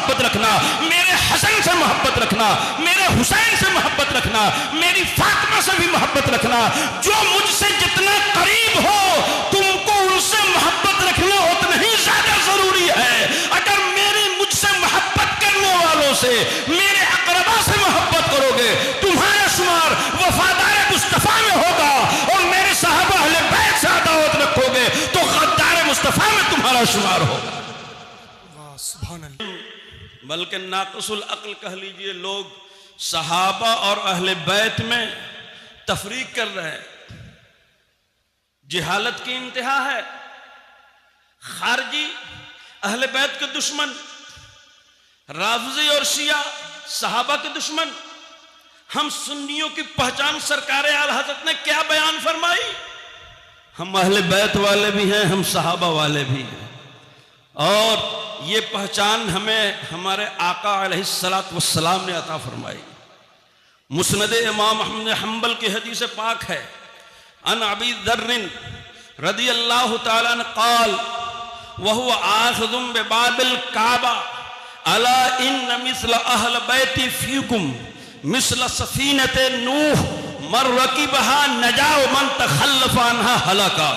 मोहब्बत रखना, मेरे हसन से मोहब्बत रखना, मेरे हुसैन से मोहब्बत रखना, मेरी फातिमा से भी मोहब्बत रखना। जो मुझसे जितना करीब हो तुमको उनसे मोहब्बत रखना उतना ही ज्यादा जरूरी है। अगर मेरी मुझसे मोहब्बत करने वालों से, मेरे अकरबा से मोहब्बत करोगे, तुम्हारा शुमार वफादार मुस्तफा में होगा, और मेरे साहबा अहले बैत से अदावत रखोगे तो गद्दार मुस्तफा में तुम्हारा शुमार होगा। बल्कि नाक़िसुल अक्ल कह लीजिए, लोग सहाबा और अहले बैत में तफरीक कर रहे हैं। जिहालत की इंतहा है। खारजी अहले बैत के दुश्मन, राफ़िज़ी और शिया सहाबा के दुश्मन। हम सुन्नियों की पहचान सरकार आला हज़रत ने क्या बयान फरमाई? हम अहले बैत वाले भी हैं, हम सहाबा वाले भी हैं, और ये पहचान हमें हमारे आका अलैहिस्सलातु वस्सलाम ने अता फरमाई। मुस्नद इमाम अहमद हम्बल की हदीस पाक है, अन अबी दर्रिन रदियल्लाहु ताला अन्हु क़ाल व हुवा आख़िज़ुम बिबाबिल काबा अला इन्न मिस्ल अहल बैति फीकुम मिस्ल सफ़ीनते नूह मर रकीबहा नजा व मन तखल्लफ़ अन्हा हलका।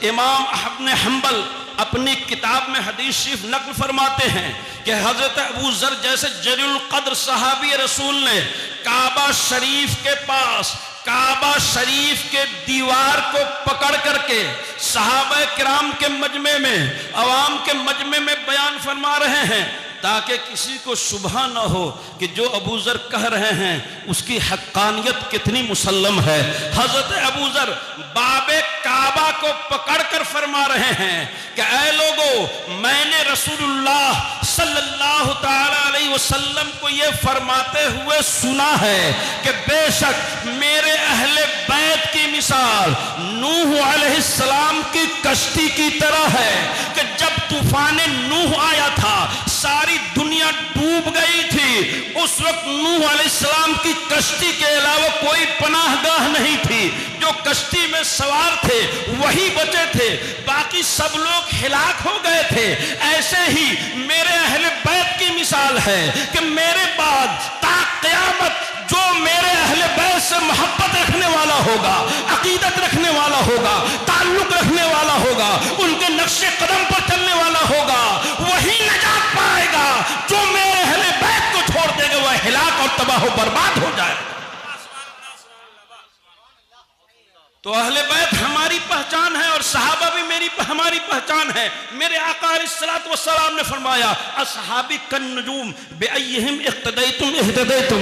इमाम अहमद हम्बल अपनी किताब में हदीस शरीफ नक़ल फरमाते हैं कि हज़रत अबू ज़र जैसे जलील क़द्र सहाबी रसूल ने काबा शरीफ के पास, काबा शरीफ के दीवार को पकड़ करके सहाबा किराम के मजमे में, अवाम के मजमे में बयान फरमा रहे हैं, ताकि किसी को शुबहा न हो कि जो अबू ज़र कह रहे हैं उसकी हक्कानियत कितनी मुसल्लम है। हज़रत अबू ज़र बाबे काबा को पकड़कर फरमा रहे हैं कि ऐ लोगों, मैंने रसूलुल्लाह सल्लल्लाहु ताला अलैहि वसल्लम को ये फरमाते हुए सुना है कि बेशक मेरे अहले बैत की मिसाल नूह अलैहिस्सलाम की कश्ती की तरह है कि जब तूफान नूह आया था, सारी दुनिया डूब गई थी। उस वक्त नूह अलैहिस्सलाम की कश्ती के अलावा कोई पनाहगाह नहीं थी। जो कश्ती में सवार थे वही बचे थे, बाकी सब लोग हिलाक हो गए थे। ऐसे ही मेरे अहले बैत की मिसाल है कि मेरे बाद ता क़यामत जो मेरे अहले बैत से मोहब्बत रखने वाला होगा, अकीदत रखने वाला होगा, ताल्लुक रखने वाला होगा, उनके नक्शे कदम पर चलने वाला होगा, वही नजात पाएगा। जो मेरे अहले बैत को छोड़ देगा वह हिलाक और तबाह बर्बाद हो जाएगा। तो अहले बैत हमारी पहचान है और सहाबा भी हमारी पहचान है। मेरे आका अलैहिस्सलातु वस्सलाम ने फरमाया, असहाबी कन्नुजूम बिअय्यिहिम इक़्तदैतुम इह्तदैतुम।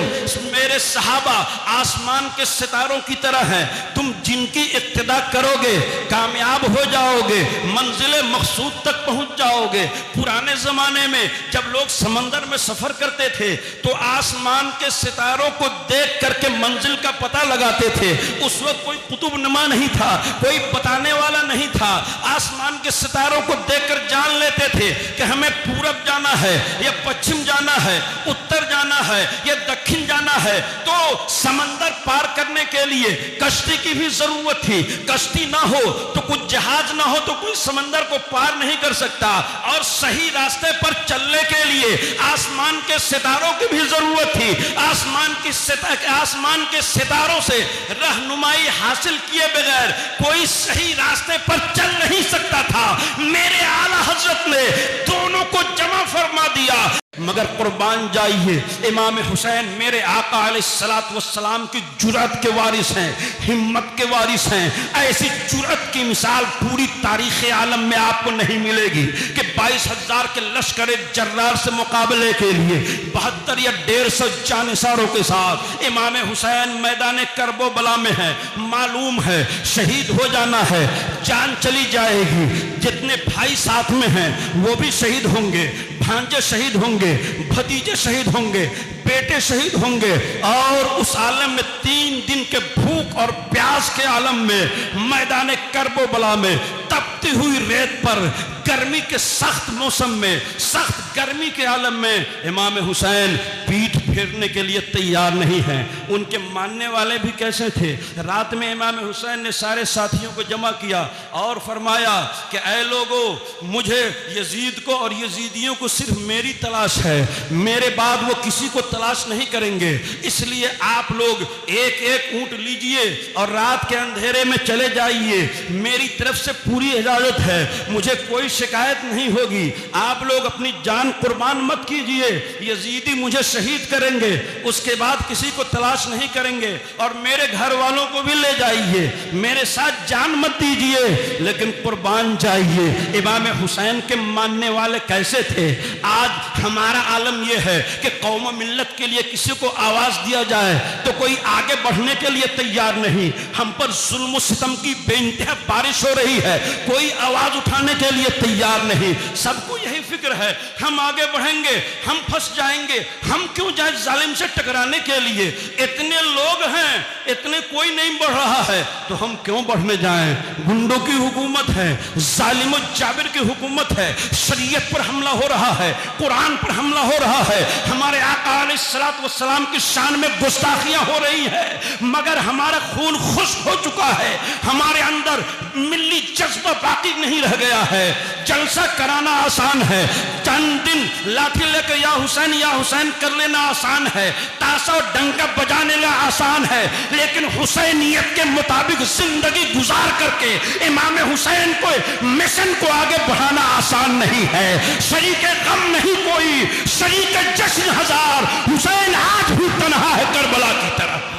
मेरे सहाबा आसमान के सितारों की तरह हैं, तुम जिनकी इक्तिदा करोगे कामयाब हो जाओगे, मंजिल मकसूद तक पहुंच जाओगे। पुराने जमाने में जब लोग समंदर में सफर करते थे तो आसमान के सितारों को देख करके मंजिल का पता लगाते थे। उस वक्त कोई कुतुब नहीं था, कोई बताने वाला नहीं था। आसमान के सितारों को देखकर जान लेते थे कि हमें पूरब जाना है या पश्चिम जाना है, उत्तर जाना है या दक्षिण जाना है। तो समंदर पार करने के लिए कश्ती की भी जरूरत थी। कश्ती ना हो तो कुछ जहाज ना हो तो कोई समंदर को पार नहीं कर सकता। और सही रास्ते पर चलने के लिए आसमान के सितारों की भी जरूरत थी। आसमान के सितारों से रहनुमाई हासिल किए बगैर कोई सही रास्ते पर चल नहीं सकता था। मेरे आला हजरत ने दोनों को जमा फरमा दिया। मगर कुर्बान जाइए, इमाम हुसैन मेरे आका अलैहिस्सलातु वस्सलाम की जुर्रत के वारिस हैं, हिम्मत के वारिस हैं। ऐसी जुर्रत की मिसाल पूरी तारीख़ आलम में आपको नहीं मिलेगी कि 22,000 के लश्कर जर्रार से मुकाबले के लिए 72 या 150 जानिसारों के साथ इमाम हुसैन मैदान करबो बला में है। मालूम है शहीद हो जाना है, जान चली जाएगी। जितने भाई साथ में हैं वो भी शहीद होंगे, भांजे शहीद होंगे, भतीजे शहीद होंगे, बेटे शहीद होंगे। और उस आलम में 3 दिन के भूख और प्यास के आलम में मैदान करबो बला में तपती हुई रेत पर गर्मी के सख्त मौसम में, सख्त गर्मी के आलम में इमाम हुसैन पीठ फेरने के लिए तैयार नहीं हैं। उनके मानने वाले भी कैसे थे? रात में इमाम हुसैन ने सारे साथियों को जमा किया और फरमाया कि ऐ लोगों, मुझे यजीद को और यजीदियों को सिर्फ मेरी तलाश है, मेरे बाद वो किसी को तलाश नहीं करेंगे। इसलिए आप लोग एक एक ऊंट लीजिए और रात के अंधेरे में चले जाइए, मेरी तरफ से पूरी इजाजत है, मुझे कोई शिकायत नहीं होगी। आप लोग अपनी जान कुर्बान मत कीजिए, यजीदी मुझे शहीद करेंगे, उसके बाद किसी को तलाश नहीं करेंगे। और मेरे घर वालों को भी ले जाइए, मेरे साथ जान मत दीजिए, लेकिन कुर्बान जाइए। इमाम हुसैन के मानने वाले कैसे थे? आज हमारा आलम यह है कि कौम मिल्लत के लिए किसी को आवाज दिया जाए तो कोई आगे बढ़ने के लिए तैयार नहीं। हम पर जुल्म सितम की बेइंतहा बारिश हो रही है, कोई आवाज उठाने के लिए तैयार नहीं। सबको यही फिक्र है, हम आगे बढ़ेंगे, हम फंस जाएंगे, हम क्यों जाए जालिम से टकराने के लिए? इतने लोग हैं, इतने कोई नहीं बढ़ रहा है, तो हम क्यों बढ़ने जाएं? गुंडों की हुकूमत है, जालिम जाबिर की हुकूमत है, शरीयत पर हमला हो रहा है, कुरान पर हमला हो रहा है, हमारे आका अलैहिस्सलात वस्सलाम की शान में गुस्ताखियां हो रही है, मगर हमारा खून खुश्क हो चुका है, हमारे अंदर मिल्ली जज्बा बाकी नहीं रह गया है। जलसा कराना आसान है, चंद दिन लाठी लेकर या हुसैन कर लेना आसान है, ताशा और डंका बजा लेना आसान है, लेकिन हुसैनियत के मुताबिक जिंदगी गुजार करके इमाम हुसैन को मिशन को आगे बढ़ाना आसान नहीं है। शरीक गम नहीं कोई, शरीक जश्न हजार, हुसैन आज भी तन्हा है करबला की तरह।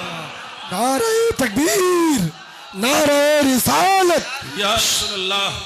नारे तकबीर, नारे रिसालत। या रसूलल्लाह,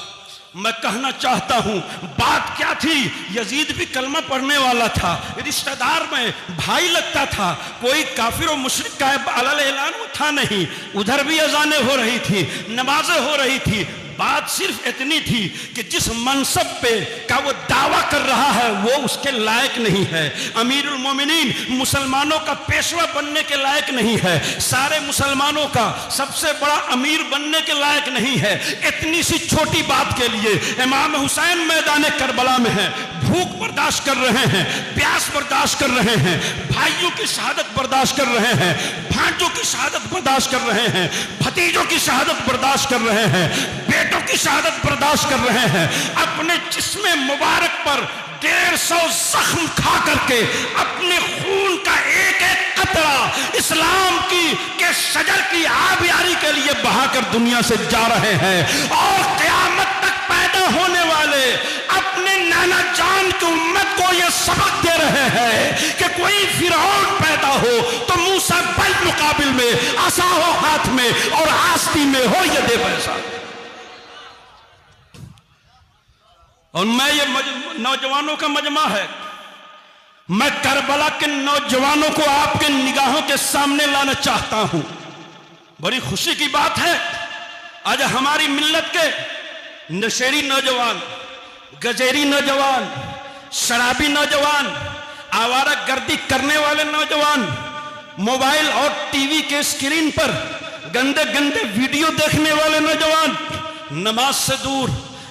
मैं कहना चाहता हूं बात क्या थी। यजीद भी कलमा पढ़ने वाला था, रिश्तेदार में भाई लगता था, कोई काफिर और मुशरिक का अलल ऐलान था नहीं। उधर भी अजानें हो रही थी, नमाजें हो रही थी। बात सिर्फ इतनी थी कि जिस मनसब पे का वो दावा कर रहा है वो उसके लायक नहीं है। अमीरुल मोमिनीन मुसलमानों का पेशवा बनने के लायक नहीं है, सारे मुसलमानों का सबसे बड़ा अमीर बनने के लायक नहीं है। इतनी सी छोटी बात के लिए इमाम हुसैन मैदान करबला में है, भूख बर्दाश्त कर रहे हैं, प्यास बर्दाश्त कर रहे हैं, भाइयों की शहादत बर्दाश्त कर रहे हैं, भांजों की शहादत बर्दाश्त कर रहे हैं, भतीजों की शहादत बर्दाश्त कर रहे हैं, बेटों की शहादत बर्दाश्त कर रहे हैं। अपने जिस्म मुबारक पर 150 जख्म खा करके अपने खून का एक एक कतरा इस्लाम के शजर की आबियारी के लिए बहाकर दुनिया से जा रहे हैं। और क़यामत तक पैदा होने वाले अपने नाना जान की उम्मत को यह सबक दे रहे हैं कि कोई फिरौन पैदा हो तो मूसा बल मुकाबिल में, आसा हो हाथ में और आस्ती में हो, यह दे वैसा। और मैं ये नौजवानों का मजमा है, मैं करबला के नौजवानों को आपके निगाहों के सामने लाना चाहता हूं। बड़ी खुशी की बात है, आज हमारी मिल्लत के नशेरी नौजवान, गजेरी नौजवान, शराबी नौजवान, आवारा गर्दी करने वाले नौजवान, मोबाइल और टीवी के स्क्रीन पर गंदे गंदे वीडियो देखने वाले नौजवान, नमाज से दूर,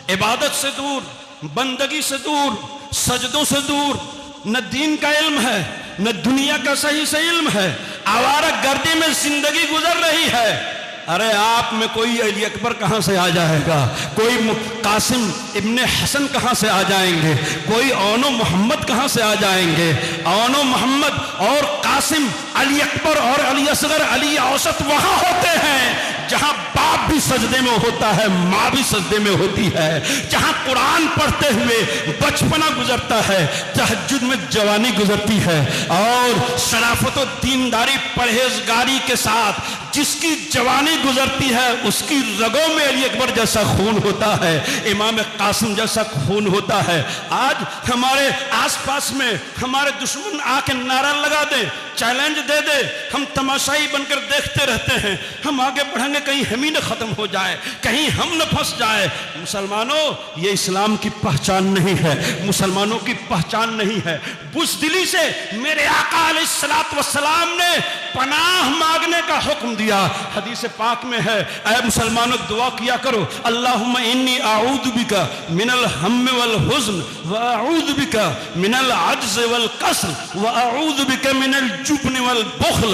इबादत से दूर, बंदगी से दूर, सजदों से दूर, न दीन का इल्म है न दुनिया का सही से इल्म है, आवारा गर्दी में जिंदगी गुजर रही है। अरे आप में कोई अली अकबर कहां से आ जाएगा, कोई कासिम इब्ने हसन कहां से आ जाएंगे, कोई औनो मोहम्मद कहां से आ जाएंगे। औनो मोहम्मद और कासिम, अली अकबर और अली असगर, अली औसत वहां होते हैं जहां बाप भी सजदे में होता है, माँ भी सजदे में होती है, जहां कुरान पढ़ते हुए बचपना गुजरता है, तहज्जुद में जवानी गुजरती है, और शराफत और दीनदारी परहेजगारी के साथ जिसकी जवानी गुजरती है उसकी रगों में अली अकबर जैसा खून होता है, इमाम कासिम जैसा खून होता है। आज हमारे आसपास में हमारे दुश्मन आके नारा लगा दे, चैलेंज दे दे, हम तमाशाई बनकर देखते रहते हैं। हम आगे बढ़ेंगे, कहीं हम ही न खत्म हो जाए, कहीं हम न फंस जाए। मुसलमानों, ये इस्लाम की पहचान नहीं है, मुसलमानों की पहचान नहीं है। बुज़दिली से मेरे आका अलैहिस्सलात वस्सलाम ने पनाह मांगने का हुक्म दिया। हदीस पाक में है, ऐ मुसलमानों दुआ किया करो, अल्लाहुम्मा इन्नी आऊदु बिका मिनल हम्म वल हुज़्न व आऊदु बिका मिनल अज्ज़ वल कस्ल व आऊदु बिका मिनल जुब्न वल बुख्ल।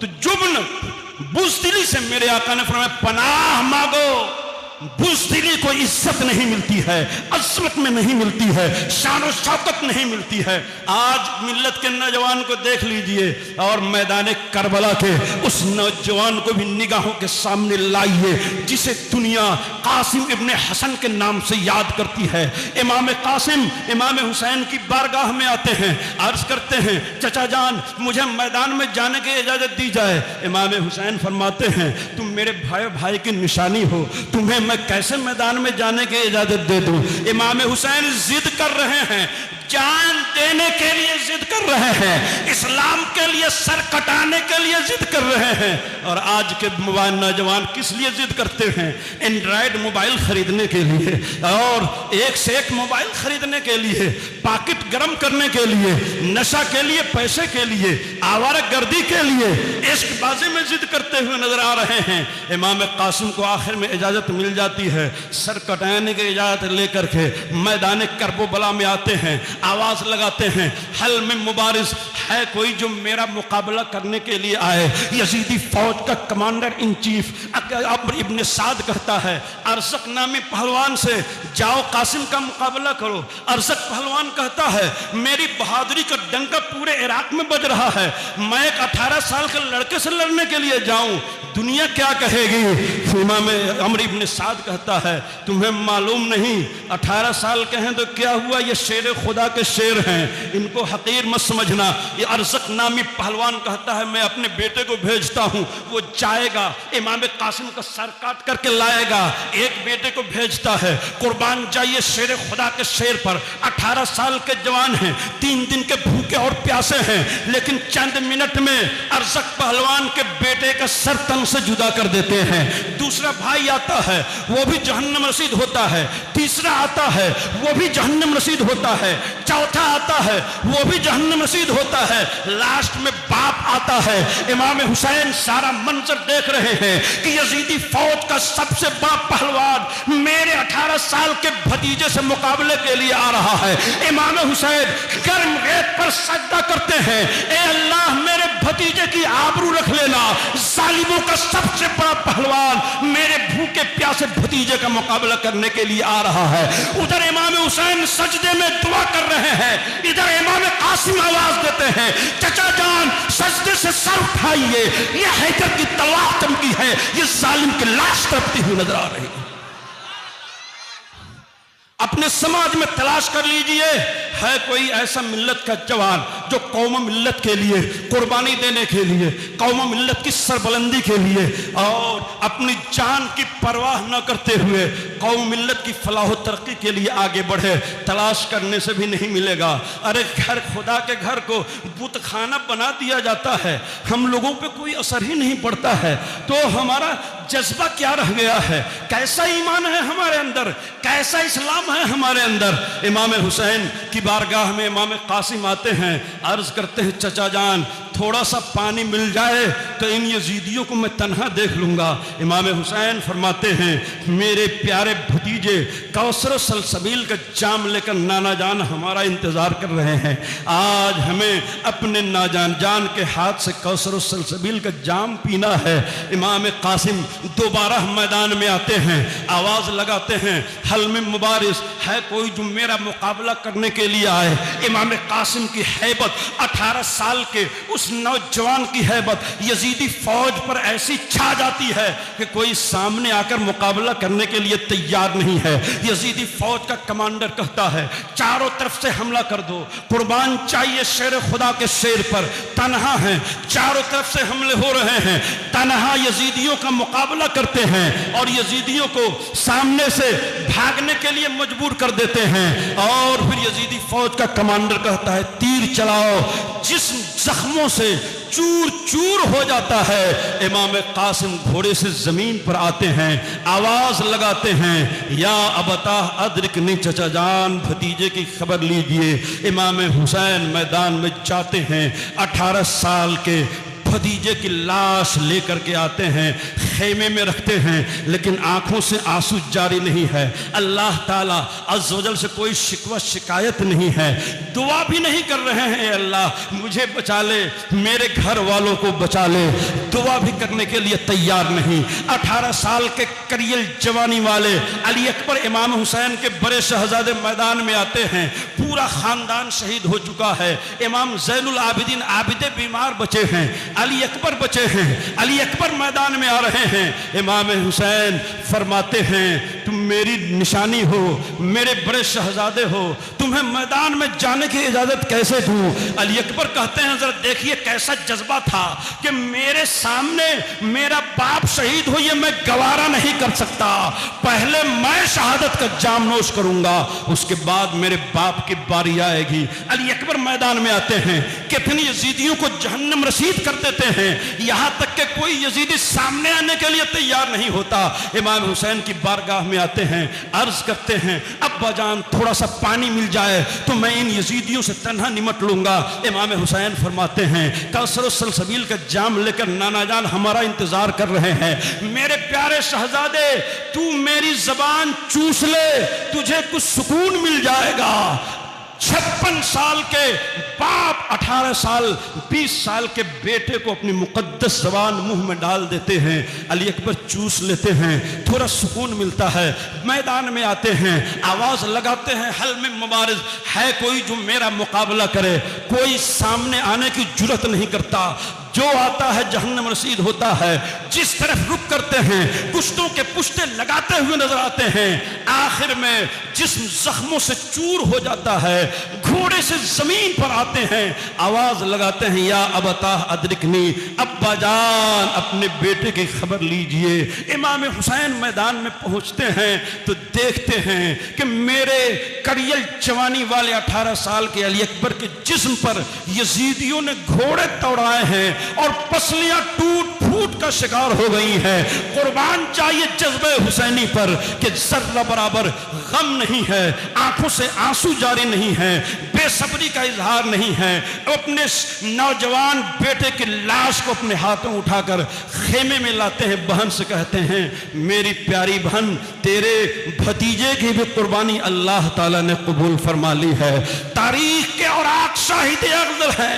तो जुब्न बुज़दिली से मेरे आका ने फरमाया पनाह मांगो। बुज़दिली को इज्जत नहीं मिलती है, अज़मत में नहीं मिलती है, शान और शौकत नहीं मिलती है। आज मिल्लत के नौजवान को देख लीजिए और मैदान करबला के उस नौजवान को भी निगाहों के सामने लाइए जिसे दुनिया कासिम इब्ने हसन के नाम से याद करती है। इमाम कासिम इमाम हुसैन की बारगाह में आते हैं, अर्ज करते हैं चचा जान मुझे मैदान में जाने की इजाजत दी जाए। इमाम हुसैन फरमाते हैं तुम मेरे भाई की निशानी हो, तुम्हें मैं कैसे मैदान में जाने की इजाजत दे दूं। इमाम हुसैन जिद कर रहे हैं, जान देने के लिए जिद कर रहे हैं, इस्लाम के लिए सर कटाने के लिए जिद कर रहे हैं। और आज के मोबाइल नौजवान किस लिए जिद करते हैं? एंड्रॉयड मोबाइल खरीदने के लिए और एक से एक मोबाइल खरीदने के लिए, पॉकेट गर्म करने के लिए, नशा के लिए, पैसे के लिए, आवारागर्दी के लिए, इश्कबाजी में जिद करते हुए नजर आ रहे हैं। इमाम कासिम को आखिर में इजाजत मिल जाती है, सर कटाने की इजाजत लेकर के मैदान करबला में आते हैं, आवाज लगाते हैं हल में मुबारिज है कोई जो मेरा मुकाबला करने के लिए आए। यजीदी फौज का कमांडर इन चीफ अमर इब्ने साद कहता है अरज़क नामी पहलवान से जाओ कासिम का मुकाबला करो। अरज़क पहलवान कहता है मेरी बहादुरी का डंका पूरे इराक में बज रहा है, मैं एक 18 साल के लड़के से लड़ने के लिए जाऊं, दुनिया क्या कहेगी। इमाम अमर इब्ने साद कहता है तुम्हें मालूम नहीं 18 साल के हैं तो क्या हुआ, ये शेर खुदा के शेर हैं, इनको हकीर मत समझना। ये अरज़क नामी पहलवान कहता है मैं अपने बेटे को भेजता हूं, वो जाएगा इमाम कासिम का सर काट करके लाएगा। एक बेटे को भेजता है, कुर्बान जाइए शेर खुदा के शेर पर। 18 साल के जवान हैं, 3 दिन के भूखे और प्यासे हैं, लेकिन चंद मिनट में अरज़क पहलवान के बेटे का सर तन से जुदा कर देते हैं। दूसरा भाई आता है, वो भी जहन्नम रसीद होता है। तीसरा आता है, वो भी जहन्नम रसीद होता है। चौथा आता है, वो भी जहन्नम रसीद होता है। लास्ट में बाप आता है। इमाम हुसैन सारा मंजर देख रहे हैं कि यजीदी फौज का सबसे बड़ा पहलवान मेरे 18 साल के भतीजे से मुकाबले के लिए आ रहा है। इमाम हुसैन गर्म रेत पर सजदा करते हैं, ए अल्लाह मेरे भतीजे की आबरू रख लेना, जालिमों का सबसे बड़ा पहलवान मेरे भूखे प्यासे भतीजे का मुकाबला करने के लिए आ रहा है। उधर इमाम हुसैन सजदे में दुआ कर रहे हैं, इधर इमाम कासिम आवाज देते हैं चचा जान सजदे से सर उठाइए, ये हैदर की तलवार चमकी है, ये जालिम की लाश तड़पती हुई नजर आ रही है। अपने समाज में तलाश कर लीजिए, है कोई ऐसा मिल्लत का जवान जो कौम मिल्लत के लिए कुर्बानी देने के लिए, कौम मिल्लत की सरबलंदी के लिए और अपनी जान की परवाह न करते हुए कौम मिल्लत की फलाह तरक्की के लिए आगे बढ़े। तलाश करने से भी नहीं मिलेगा। अरे घर खुदा के घर को बुत खाना बना दिया जाता है, हम लोगों पे कोई असर ही नहीं पड़ता है, तो हमारा जज्बा क्या रह गया है? कैसा ईमान है हमारे अंदर, कैसा इस्लाम है हमारे अंदर। इमाम हुसैन की बारगाह में इमाम कासिम आते हैं, अर्ज करते हैं चचा जान थोड़ा सा पानी मिल जाए तो इन यजीदियों को मैं तन्हा देख लूंगा। इमाम हुसैन फरमाते हैं मेरे प्यारे भतीजे कौसर सलसबील का जाम लेकर नाना जान हमारा इंतजार कर रहे हैं। आज हमें अपने नाजान जान के हाथ से कौसर सलसबील का जाम पीना है। इमाम कासिम दोबारा मैदान में आते हैं, आवाज लगाते हैं हल में मुबारिस है कोई जो मेरा मुकाबला करने के लिए आए। इमाम कासिम की हैबत, 18 साल के उस नौजवान की हैबत यजीदी फौज पर ऐसी छा जाती है कि कोई सामने आकर मुकाबला करने के लिए तैयार नहीं है। यजीदी फौज का कमांडर कहता है चारों तरफ से हमला कर दो, कुर्बान चाहिए शेर खुदा के शेर पर। तन्हा है, चारों तरफ से हमले हो रहे हैं, तन्हा यजीदियों का मुकाबला करते हैं और यजीदियों को सामने से भागने के लिए मजबूर कर देते हैं। और फिर यजीदी फौज का कमांडर कहता है तीर चलाओ, जिस्म जख्मों से चूर चूर हो जाता है। इमाम कासिम घोड़े से जमीन पर आते हैं, आवाज लगाते हैं या अबता अदरिकनी चचा जान भतीजे की खबर लीजिए। इमाम हुसैन मैदान में जाते हैं, 18 साल के भतीजे की लाश लेकर के आते हैं, खेमे में रखते हैं, लेकिन आंखों से आंसू जारी नहीं है। अल्लाह ताला अज़्ज़ वजल से कोई शिकवा शिकायत नहीं है, दुआ भी नहीं कर रहे हैं अल्लाह मुझे बचा ले, मेरे घर वालों को बचा ले, दुआ भी करने के लिए तैयार नहीं। 18 साल के करियल जवानी वाले अली अकबर इमाम हुसैन के बड़े शहजादे मैदान में आते हैं, पूरा खानदान शहीद हो चुका है, इमाम ज़ैनुल आबिदीन आबिदे बीमार बचे हैं, अली अकबर बचे हैं, अली अकबर मैदान में आ रहे हैं। इमाम हुसैन फरमाते हैं तुम मेरी निशानी हो, मेरे बड़े शहजादे हो, तुम्हें मैदान में जाने की इजाजत कैसे दूं? अली अकबर कहते हैं जरा देखिए कैसा जज्बा था कि मेरे सामने मेरा बाप शहीद हो, ये मैं गवारा नहीं कर सकता, पहले मैं शहादत का जाम नोश करूंगा, उसके बाद मेरे बाप की बारी आएगी। अली अकबर मैदान में आते हैं, कितनी यजीदियों को जहन्नम रसीद कर देते हैं, यहां तक कि कोई यजीदी सामने आने के लिए तैयार नहीं होता। इमाम हुसैन की बारगाह में आते हैं, अर्ज करते हैं अब्बा जान थोड़ा सा पानी मिल जाए तो मैं इन यजीदियों से तन्हा निमट लूंगा। इमाम हुसैन फरमाते हैं कौसर सलसबील का जाम लेकर नाना जान हमारा इंतजार कर रहे हैं। मेरे प्यारे शहजादे तू मेरी जबान चूस ले, तुझे कुछ सुकून मिल जाएगा। 56 साल के बाप 18 साल 20 साल के बेटे को अपनी मुकद्दस ज़बान मुंह में डाल देते हैं, अली अकबर चूस लेते हैं, थोड़ा सुकून मिलता है। मैदान में आते हैं, आवाज़ लगाते हैं हल में मुबारिज़ है कोई जो मेरा मुकाबला करे, कोई सामने आने की जुर्रत नहीं करता, जो आता है जहन्नम रसीद होता है। जिस तरफ रुक करते हैं पुश्तों के पुश्ते लगाते हुए नजर आते हैं, आखिर में जिस्म जख्मों से चूर हो जाता है, घोड़े से जमीन पर आते हैं, आवाज लगाते हैं या अबता अदरिकनी, अब्बा जान अपने बेटे की खबर लीजिए। इमाम हुसैन मैदान में पहुंचते हैं तो देखते हैं कि मेरे करियल जवानी वाले 18 साल के अली अकबर के जिस्म पर यजीदियों ने घोड़े दौड़ाए हैं और पसलियां टूट फूट का शिकार हो गई हैं। कुर्बान चाहिए जज्बे हुसैनी पर कि जर्रा बराबर गम नहीं है, आंखों से आंसू जारी नहीं है, बेसब्री का इजहार नहीं है। अपने नौजवान बेटे की लाश को अपने हाथों उठाकर खेमे में लाते हैं, बहन से कहते हैं मेरी प्यारी बहन तेरे भतीजे की भी कुर्बानी अल्लाह ताला ने कबूल फरमा ली है। तारीख के और आग शाहिद अफजल है,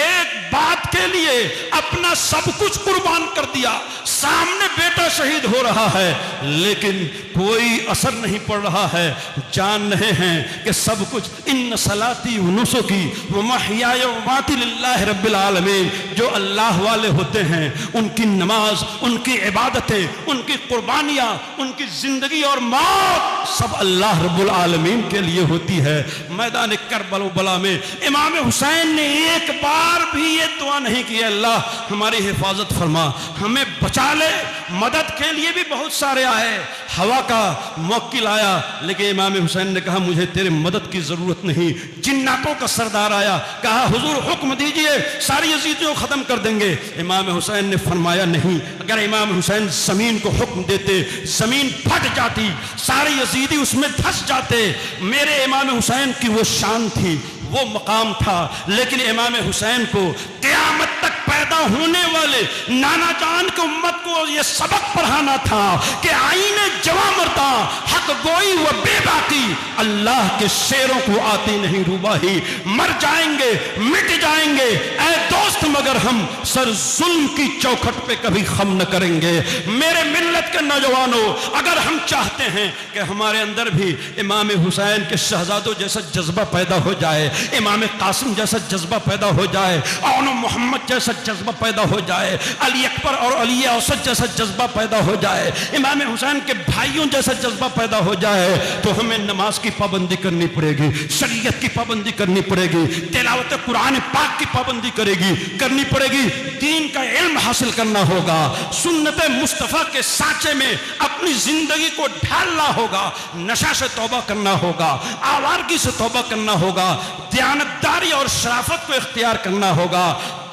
एक बात के लिए अपना सब कुछ कुर्बान कर दिया, सामने बेटा शहीद हो रहा है लेकिन कोई असर नहीं पड़ रहा है, जान रहे हैं कि सब कुछ इन सलाती व नुसुकी व महयाय व ममाती लिल्लाहि रब्बिल आलमीन, जो अल्लाह वाले होते हैं उनकी नमाज, उनकी इबादतें, उनकी कुर्बानियां, उनकी जिंदगी और मौत सब अल्लाह रब्बुल आलमीन के लिए होती है। मैदान करबला में इमाम हुसैन ने एक बार भी ये दुआ नहीं की अल्लाह हमारी हिफाजत फरमा, हमें बचा ले। मदद के लिए भी बहुत सारे आए, हवा का मुवक्किल आया, लेकिन इमाम हुसैन ने कहा मुझे तेरे मदद की जरूरत नहीं। जिन्नातों का सरदार आया, कहा हुजूर हुक्म दीजिए सारी यजीदियों को खत्म कर देंगे। इमाम हुसैन ने फरमाया नहीं, अगर इमाम हुसैन जमीन को हुक्म देते जमीन फट जाती, सारे यजीदी उसमें धंस जाते। मेरे इमाम हुसैन की वो शान थी, वो मकाम था, लेकिन इमाम हुसैन को क़यामत तक पैदा होने वाले नाना जान की उम्मत को यह सबक पढ़ाना था कि आईने जवा मरता हक गोई व बेबाकी, अल्लाह के शेरों को आती नहीं रूबाही, मर जाएंगे मिट जाएंगे ऐ दोस्त मगर हम सर जुल्म की चौखट पे कभी खम न करेंगे। मेरे मिल्लत के नौजवानों, अगर हम चाहते हैं कि हमारे अंदर भी इमाम हुसैन के शहजादों जैसा जज्बा पैदा हो जाए, इमाम कासिम जैसा जज्बा पैदा हो जाए, और मोहम्मद जैसा जज्बा पैदा हो जाए, अली अकबर और अली औसत जैसा जज्बा पैदा हो जाए, इमाम हुसैन के भाइयों जैसा जज्बा पैदा हो जाए, तो हमें नमाज की पाबंदी करनी पड़ेगी, शरीयत की पाबंदी करनी पड़ेगी, तिलावत कुरान पाक की पाबंदी करनी पड़ेगी, दीन का इल्म हासिल करना होगा, सुन्नत मुस्तफ़ा के सांचे में अपनी जिंदगी को ढालना होगा, नशा से तौबा करना होगा, आवारगी से तौबा करना होगा, दयानतदारी और शराफत को इख्तियार करना होगा।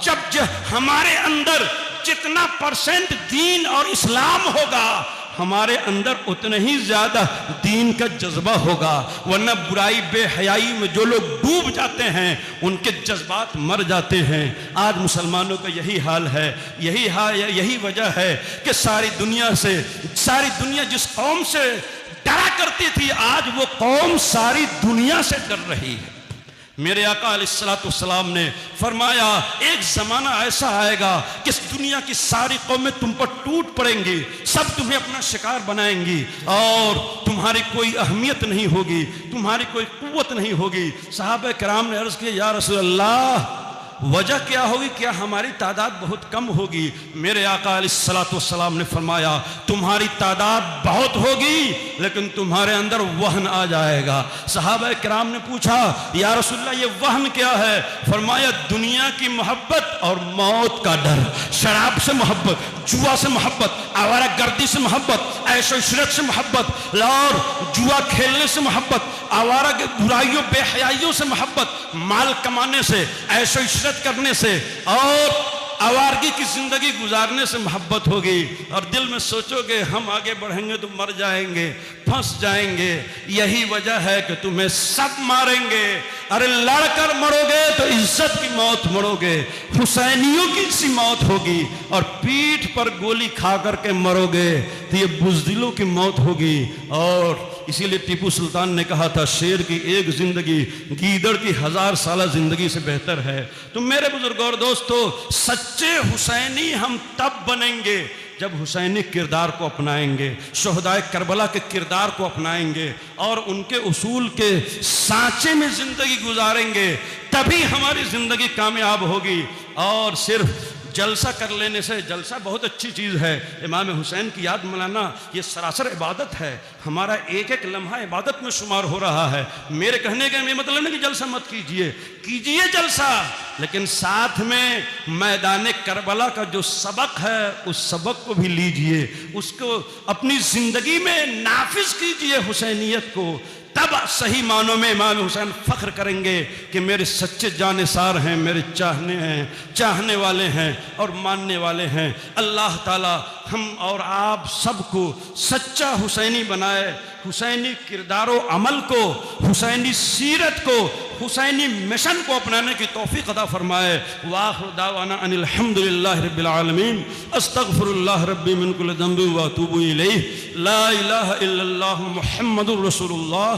जब हमारे अंदर जितना % दीन और इस्लाम होगा, हमारे अंदर उतने ही ज्यादा दीन का जज्बा होगा। वरना बुराई बेहयाई में जो लोग डूब जाते हैं उनके जज्बात मर जाते हैं। आज मुसलमानों का यही हाल है, यही वजह है कि सारी दुनिया जिस कौम से डरा करती थी, आज वो कौम सारी दुनिया से डर रही है। मेरे आका अलैहिस्सलाम ने फरमाया एक ज़माना ऐसा आएगा कि इस दुनिया की सारी कौमें तुम पर टूट पड़ेंगी, सब तुम्हें अपना शिकार बनाएंगी और तुम्हारी कोई अहमियत नहीं होगी, तुम्हारी कोई कुव्वत नहीं होगी। सहाबा किराम ने अर्ज़ किया, या रसूल अल्लाह वजह क्या होगी, क्या हमारी तादाद बहुत कम होगी? मेरे आका अलैहिस्सलाम ने फरमाया तुम्हारी तादाद बहुत होगी लेकिन तुम्हारे अंदर वहन आ जाएगा। सहाबा किराम ने पूछा, या रसूलल्लाह ये वहन क्या है? फरमाया दुनिया की मोहब्बत और मौत का डर, शराब से मोहब्बत, जुआ से मोहब्बत, आवारा गर्दी से मोहब्बत, ऐशो इशरत से मोहब्बत और जुआ खेलने से मोहब्बत, आवारा के बुराइयों बेहयाइयों से मोहब्बत, माल कमाने से, ऐशो इशरत करने से और आवारगी की जिंदगी गुजारने से मोहब्बत होगी। और दिल में सोचोगे हम आगे बढ़ेंगे तो मर जाएंगे, फंस जाएंगे। यही वजह है कि तुम्हें सब मारेंगे। अरे लड़कर मरोगे तो इज्जत की मौत मरोगे, हुसैनियों की सी मौत होगी। और पीठ पर गोली खा करके मरोगे तो ये बुज़दिलों की मौत होगी। और इसीलिए टीपू सुल्तान ने कहा था, शेर की एक जिंदगी गीदड़ की 1000 साल जिंदगी से बेहतर है। तो मेरे बुजुर्ग और दोस्तों, सच्चे हुसैनी हम तब बनेंगे जब हुसैनी किरदार को अपनाएंगे, शुहदाए करबला के किरदार को अपनाएंगे और उनके उसूल के सांचे में जिंदगी गुजारेंगे, तभी हमारी जिंदगी कामयाब होगी। और सिर्फ जलसा कर लेने से, जलसा बहुत अच्छी चीज़ है, इमाम हुसैन की याद मनाना ये सरासर इबादत है। हमारा एक एक लम्हा इबादत में शुमार हो रहा है। मेरे कहने का ये मतलब नहीं कि जलसा मत कीजिए, कीजिए जलसा, लेकिन साथ में मैदान करबला का जो सबक है उस सबक को भी लीजिए, उसको अपनी ज़िंदगी में नाफिज कीजिए हुसैनियत को। तब सही मानों में इमाम हुसैन फख्र करेंगे कि मेरे सच्चे जानिसार हैं, मेरे चाहने वाले हैं और मानने वाले हैं। अल्लाह ताला हम और आप सबको सच्चा हुसैनी बनाए, हुसैनी किरदारो अमल को, हुसैनी सीरत को, हुसैनी मिशन को अपनाने की तौफीक अता फरमाए। वाखिर दावाना अनिल हम्दुलिल्लाहि रब्बिल आलमीन, अस्तगफिरुल्लाह रब्बी मिन कुल्लि ज़ंबिन व अतूबु इलैहि, ला इलाहा इल्लल्लाहु मुहम्मदुर रसूलुल्लाह